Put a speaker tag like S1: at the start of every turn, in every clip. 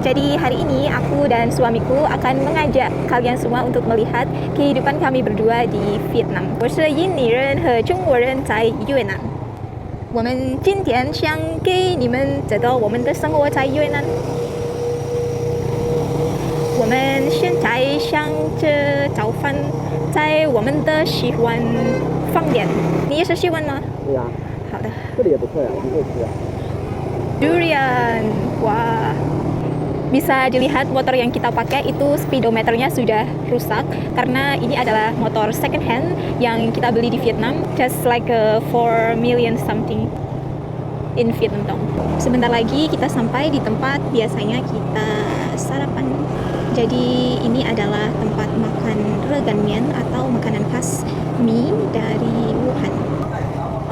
S1: Jadi hari ini aku dan suamiku akan mengajak kalian semua untuk melihat kehidupan kami berdua di Vietnam. 我是印尼人和中国人在越南。我们今天想给你们知道我们的生活在越南。我们现在想着早饭，在我们的喜欢饭店。你也是喜欢吗？
S2: 对呀。
S1: 好的。
S2: 这里也不错呀，我们可以吃啊。
S1: Durian, wah. Bisa dilihat motor yang kita pakai itu speedometernya sudah rusak karena ini adalah motor second hand yang kita beli di Vietnam, just like 4 million something in Vietnam dong. Sebentar lagi kita sampai di tempat biasanya kita sarapan. Jadi ini adalah tempat makan regan mien atau makanan khas mie dari Wuhan.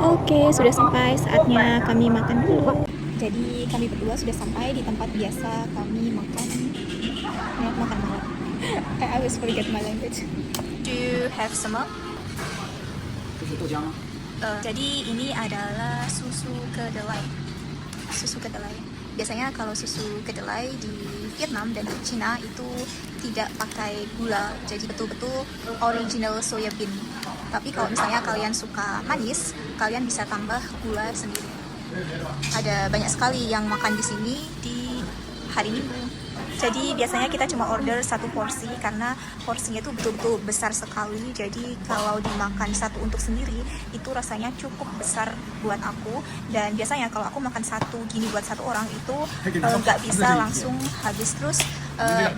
S1: Oke, sudah sampai, saatnya kami makan dulu. Jadi kami berdua sudah sampai di tempat biasa kami makan malam. I always forget my language. Do you have some milk?
S2: 这是豆浆吗？
S1: Jadi ini adalah susu kedelai. Susu kedelai. Biasanya kalau susu kedelai di Vietnam dan di Cina itu tidak pakai gula, jadi betul-betul original soya bean. Tapi kalau misalnya kalian suka manis, kalian bisa tambah gula sendiri. Ada banyak sekali yang makan di sini di hari Minggu. Jadi biasanya kita cuma order satu porsi karena porsinya itu betul-betul besar sekali. Jadi kalau dimakan satu untuk sendiri itu rasanya cukup besar buat aku. Dan biasanya kalau aku makan satu gini buat satu orang itu nggak bisa langsung habis. Terus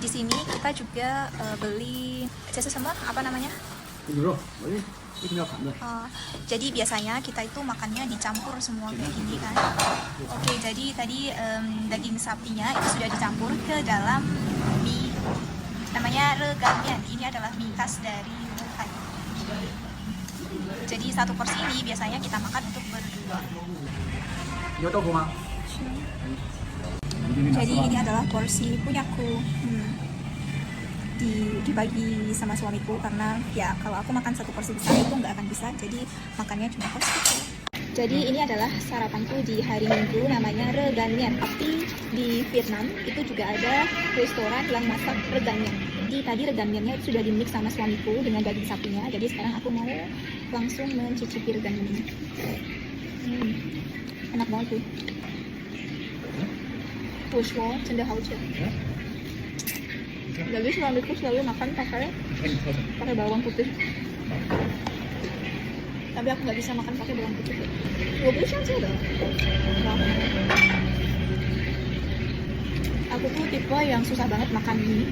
S1: di sini kita juga beli sama apa namanya? Jadi biasanya kita itu makannya dicampur semua kayak gini kan. Oke, jadi tadi daging sapinya itu sudah dicampur ke dalam mie namanya regan mien. Ini adalah mie khas dari Wuhan. Jadi satu porsi ini biasanya kita makan untuk berdua. Jadi ini adalah porsi punyaku. Dibagi sama suamiku karena ya kalau aku makan satu porsi besar itu nggak akan bisa, jadi makannya cuma porsi kecil. Jadi ini adalah sarapanku di hari Minggu, namanya regan mien. Tapi di Vietnam itu juga ada restoran yang masak regan mien. Jadi tadi regan miennya sudah dimix sama suamiku dengan daging sapinya. Jadi sekarang aku mau langsung mencicipi regan mien ini. Enak banget tuh. 我说真的好吃。Jadi suamiku selalu makan pakai bawang putih. Tapi aku nggak bisa makan pakai bawang putih. 我不想吃的。Aku tuh tipe yang susah banget makan mie.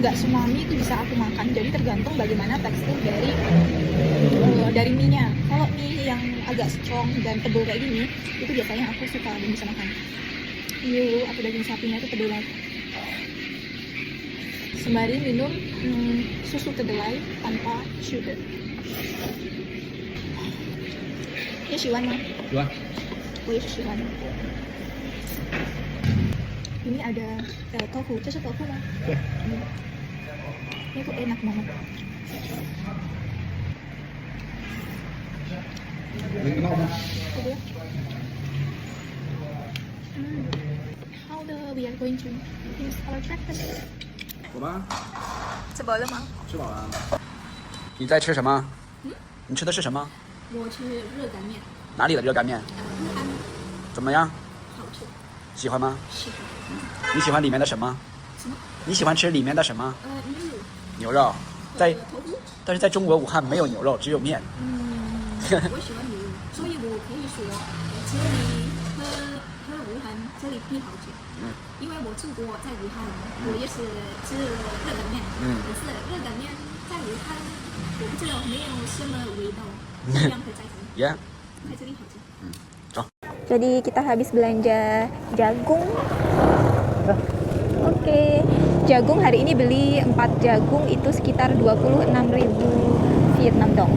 S1: Nggak semua mie itu bisa aku makan. Jadi tergantung bagaimana tekstur dari mie-nya. Kalau mie yang agak strong dan tebal kayak gini, itu biasanya aku suka dan bisa makan. Atau daging sapinya itu tebal banget. Sembari minum susu kedelai tanpa sugar. Ini 喜欢吗？
S2: 喜欢。
S1: 我也是喜欢。Ini ada tofu, itu tofu吗？
S2: 对。
S1: Ini tuh enak banget. How we are going to use our breakfast?
S2: 我吗？
S1: 吃饱了吗？
S2: 吃饱了。你在吃什么？你吃的是什么？
S1: 我吃热干面。
S2: 哪里的热干面？
S1: 武汉。
S2: 怎么样？
S1: 好吃。
S2: 喜欢吗？
S1: 喜欢。
S2: 你喜欢里面的什么？
S1: 什么？
S2: 你喜欢吃里面的什么？
S1: 牛肉。
S2: 牛肉。
S1: 头骨。
S2: 但是在中国武汉没有牛肉，只有面。
S1: 我喜欢牛肉，所以我可以说这里和武汉这里比好吃。因为我住过在武汉，我也是吃热干面。可是热干面在武汉，我不知道没有什么味道，一样会在这里。在这里好吃。
S2: 走。
S1: Jadi kita habis belanja jagung. Oke, jagung hari ini beli 4 jagung itu sekitar 26.000 Vietnam dong.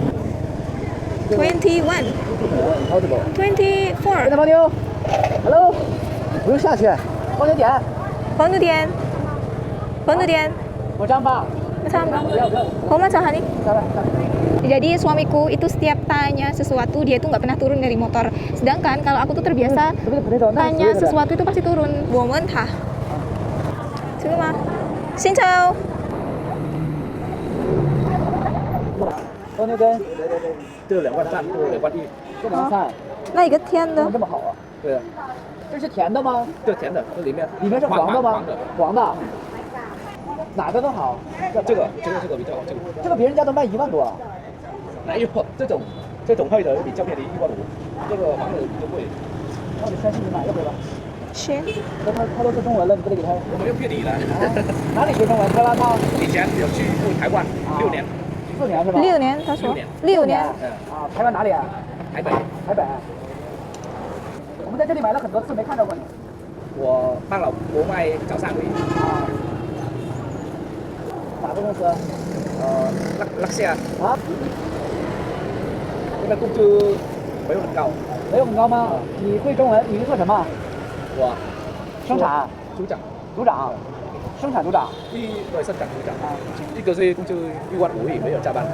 S1: 21, 24.
S2: 黄牛 ，Hello， 不用下去，黄牛点。
S1: 黄牛店，黄牛店。
S2: 我张八。
S1: Sama. Jadi suamiku itu setiap tanya sesuatu dia tuh nggak pernah turun dari motor. Sedangkan kalau aku tuh terbiasa tanya sesuatu itu pasti turun. 我问他这个吗？新潮。
S3: 和牛羹，
S2: 这有2罐赞，这有2罐地，
S3: 这凉菜，
S1: 那一个甜的
S3: 怎么这么好啊？
S2: 对的，
S3: 这是甜的吗？
S2: 这甜的，这里面
S3: 是黄的吗？
S2: 黄的，
S3: 黄的。哪个更好？
S2: 这个比较好，
S3: 这个别人家都卖1万多。
S2: 哪有这种配的比较便宜1.5万，这个黄的比较贵。
S3: 那我得先去买一回吧。
S1: 行。
S3: 他都说中文了，你不得给他？
S2: 我没有骗你了，
S3: 哪里学中文？特拉套。
S2: 以前有去过台湾6年
S3: 4年是吧
S1: 6年，他说。6年。
S3: 啊，台湾哪里啊？
S2: 台北。
S3: 我们在这里买了很多次，没看到过你。
S2: 我帮老婆卖早餐而已。
S3: 啊。哪个公司？
S2: 拉夏。
S3: 啊？
S2: 这个工资没有很高。
S3: 没有很高吗？你会中文？你是做什么？
S2: 我
S3: 生产。
S2: 组长。
S3: 生产组长。
S2: 对，生产组长。一个月工资1.5万而已，没有加班。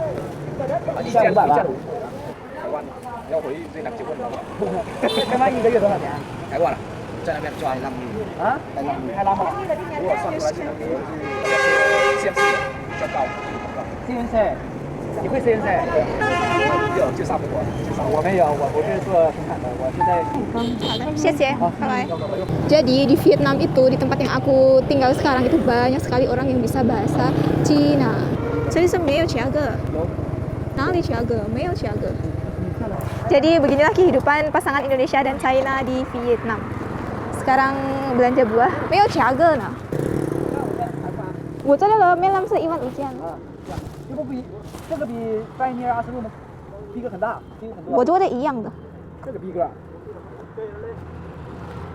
S3: 1500万。
S2: 台湾要回越南结婚了。
S3: 台湾1个月多少钱？
S2: 台湾啊，在那边赚50,000。
S3: 啊？开拉吗？
S2: 如果算出来现在可能是CNC的比较高。
S3: CNC，你会 CNC？
S2: 有介绍给我。
S3: 我没有，我不是做生产的，我是在。
S1: 谢谢, bye. Jadi di Vietnam itu, di tempat yang aku tinggal sekarang itu banyak sekali orang yang bisa bahasa Cina. 这里是没有Ciaga，哪里Ciaga？没有Ciaga。Jadi beginilah kehidupan pasangan Indonesia dan China di Vietnam. Sekarang belanja buah, 没有Ciaga呢。我这个面浪是15000。
S3: 这个比半尼尔26逼格很大，逼格很多。
S1: 我做的一样的。
S3: 这个逼格。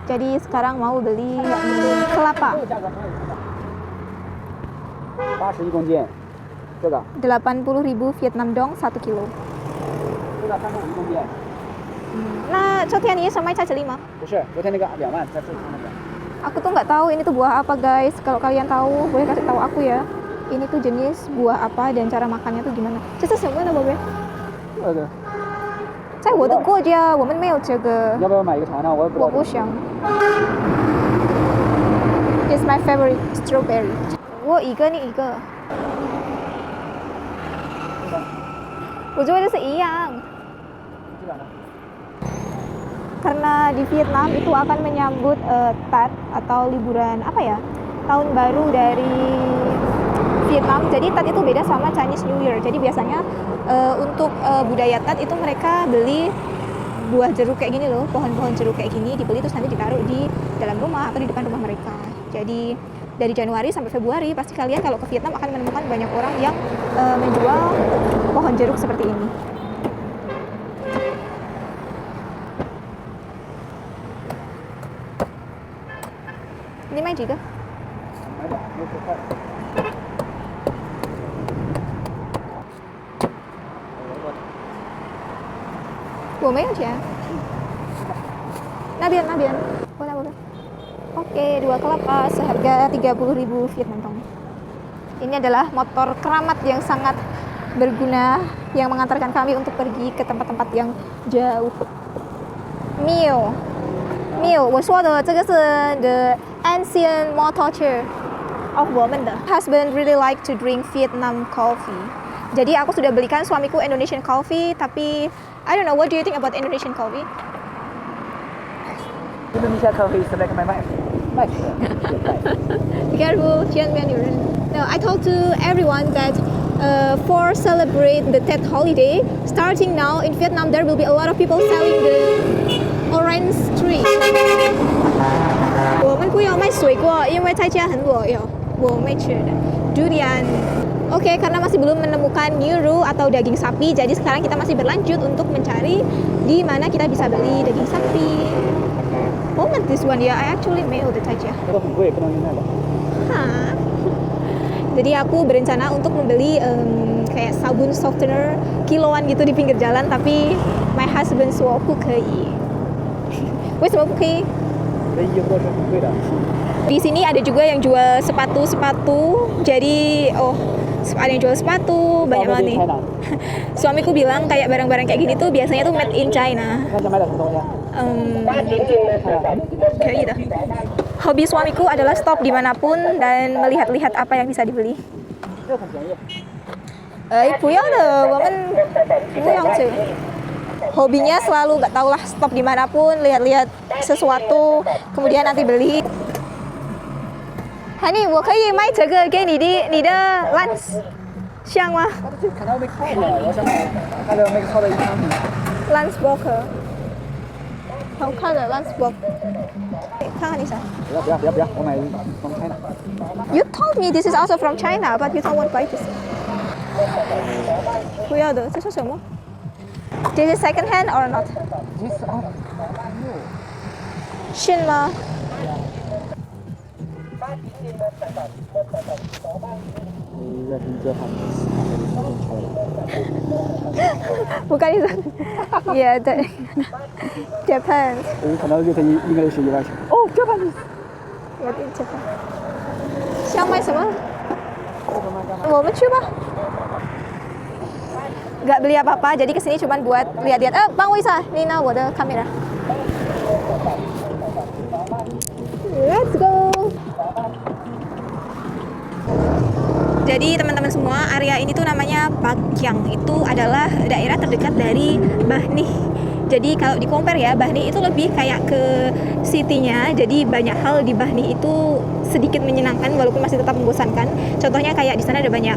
S1: Jadi sekarang mau beli kelapa.
S3: 81公斤，这个。
S1: 80.000 Vietnam dong 1 kilo。
S3: 这个35公斤。
S1: 那昨天你是卖菜这里吗？
S3: 不是，昨天那个2万在四川那个。
S1: Aku tuh nggak tahu ini tuh buah apa guys. Kalau kalian tahu boleh kasih tahu aku ya. Ini tuh jenis buah apa dan cara makannya tuh gimana? 这是什么呢，宝贝？
S3: 这个。
S1: 在我的国家，我们没有这个。
S3: 要不要买一个尝尝？我也不知道。
S1: 我不想。It's my favorite strawberry. 我一个，你一个。我觉得是一样。Karena di Vietnam itu akan menyambut Tet atau liburan apa ya? Tahun baru dari Vietnam. Jadi Tet itu beda sama Chinese New Year. Jadi biasanya untuk budaya Tet itu mereka beli buah jeruk kayak gini loh, pohon-pohon jeruk kayak gini dibeli terus nanti ditaruh di dalam rumah atau di depan rumah mereka. Jadi dari Januari sampai Februari pasti kalian kalau ke Vietnam akan menemukan banyak orang yang menjual pohon jeruk seperti ini. Ini main juga? 我没有钱。那边，boleh. Oke, 2 kelapa seharga 30.000 Vietnam dong. Ini adalah motor keramat yang sangat berguna yang mengantarkan kami untuk pergi ke tempat-tempat yang jauh. Mio, 我说的这个是 the ancient motor chair of 我们的 husband really like to drink Vietnam coffee. Jadi aku sudah belikan suamiku Indonesian coffee, tapi I don't know, what do you think about Indonesian coffee?
S3: Indonesia coffee is like my wife.
S1: Be careful, 千万有人. No, I told to everyone that for celebrate the Tet holiday, starting now in Vietnam there will be a lot of people selling the orange tree. 我们不要卖水果，因为在家很热哟。我没吃的 durian. Oke, karena masih belum menemukan nyuru atau daging sapi, jadi sekarang kita masih berlanjut untuk mencari di mana kita bisa beli daging sapi. Oh, not this one ya. I actually mailed it aja.
S3: 这个很贵，不能用那个。
S1: Hah? Jadi aku berencana untuk membeli kayak sabun softener kiloan gitu di pinggir jalan, tapi my husband 说不可以。为什么不可以？
S3: 这衣服是很贵的。
S1: Di sini ada juga yang jual sepatu. Jadi ada yang jual sepatu, banyak banget nih. Suamiku bilang kayak barang-barang kayak gini tuh biasanya tuh made in China.
S3: 那想买点什么东西？
S1: 可以的。Hobi suamiku adalah stop dimanapun dan melihat-lihat apa yang bisa dibeli.
S3: 这很便宜。
S1: 不要的，我们不要去。Hobinya selalu gak tau lah stop dimanapun, lihat-lihat sesuatu, kemudian nanti beli. Honey, 我可以卖这个给你的 lunch 香吗
S3: 他这看到没靠的，我想看到没靠的一商品。
S1: ？lunch box，好看的 lunch box，看看一下。
S3: 不要，我买from China。
S1: You told me this is also from China, but you don't want to buy this. 不要的，这是什么？This is second hand or not?
S3: This oh,
S1: 是吗？
S3: 在新加坡，
S1: bukan itu. Yeah, the Japan.
S3: 我看到就它应该是120。哦，Japanese。
S1: Berarti Japan. 想买什么？我们去吧。Gak beli apa-apa, jadi kesini cuma buat lihat-lihat. Bang Wisa, Nina, 我的 kamera. Let's go. Jadi teman-teman semua, area ini tuh namanya Bagyang. Itu adalah daerah terdekat dari Bahni. Jadi kalau di compare ya, Bahni itu lebih kayak ke city-nya. Jadi banyak hal di Bahni itu sedikit menyenangkan walaupun masih tetap membosankan. Contohnya kayak di sana ada banyak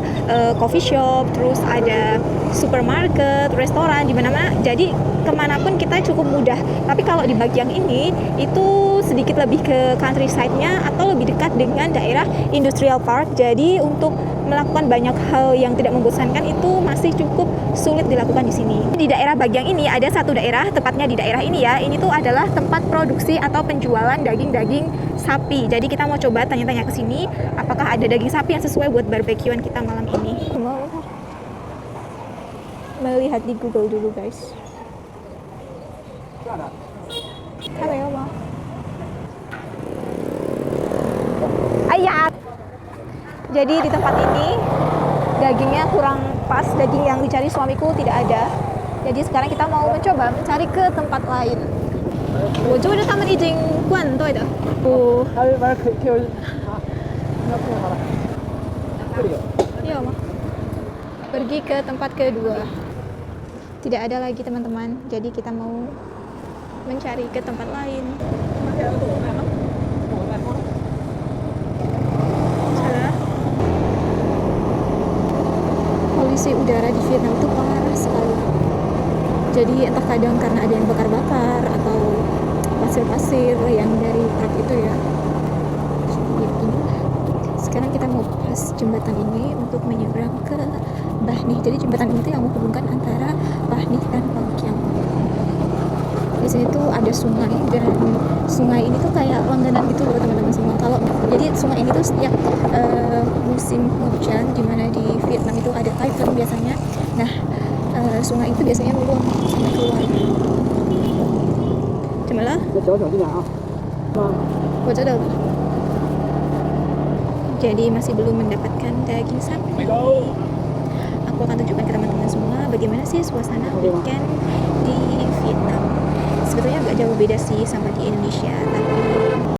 S1: coffee shop, terus ada supermarket, restoran di mana-mana. Jadi kemanapun kita cukup mudah. Tapi kalau di Bagyang ini itu sedikit lebih ke countryside-nya atau lebih dekat dengan daerah industrial park. Jadi untuk melakukan banyak hal yang tidak membosankan itu masih cukup sulit dilakukan di sini. Di daerah Bagyang ini ada satu daerah, tepatnya di daerah ini ya. Ini tuh adalah tempat produksi atau penjualan daging-daging sapi. Jadi kita mau coba tanya-tanya ke sini, apakah ada daging sapi yang sesuai buat barbekyuan kita malam ini. Melihat di Google dulu, guys. Ayat. Jadi di tempat ini dagingnya kurang pas, daging yang dicari suamiku tidak ada. Jadi sekarang kita mau mencoba mencari ke tempat lain. 我觉得他们已经关对的，不，
S3: 他晚上可以啊，那不好了，这里有。
S1: iya mah. Pergi ke tempat kedua. Tidak ada lagi teman-teman. Jadi kita mau mencari ke tempat lain. Polusi udara di Vietnam itu parah sekali. Jadi entah kadang karena ada yang bakar-bakar atau pasir-pasir yang dari truk itu ya. Ya inilah. Sekarang kita mau pas jembatan ini untuk menyeberang ke Bahni. Jadi jembatan ini tuh yang menghubungkan antara Bahni dan Bagyang. Di sini tuh ada sungai dan sungai ini tuh kayak langganan gitu loh teman-teman semua. Kalau jadi sungai ini tuh setiap musim hujan, dimana di Vietnam itu ada typhoon biasanya. Nah sungai itu biasanya meluap sampai keluar. Cumalah.
S3: 再小小心点啊。
S1: Jadi masih belum mendapatkan daging sapi. Aku akan tunjukkan ke teman-teman semua bagaimana sih suasana weekend di Vietnam. Sebetulnya agak jauh beda sih sama di Indonesia, tapi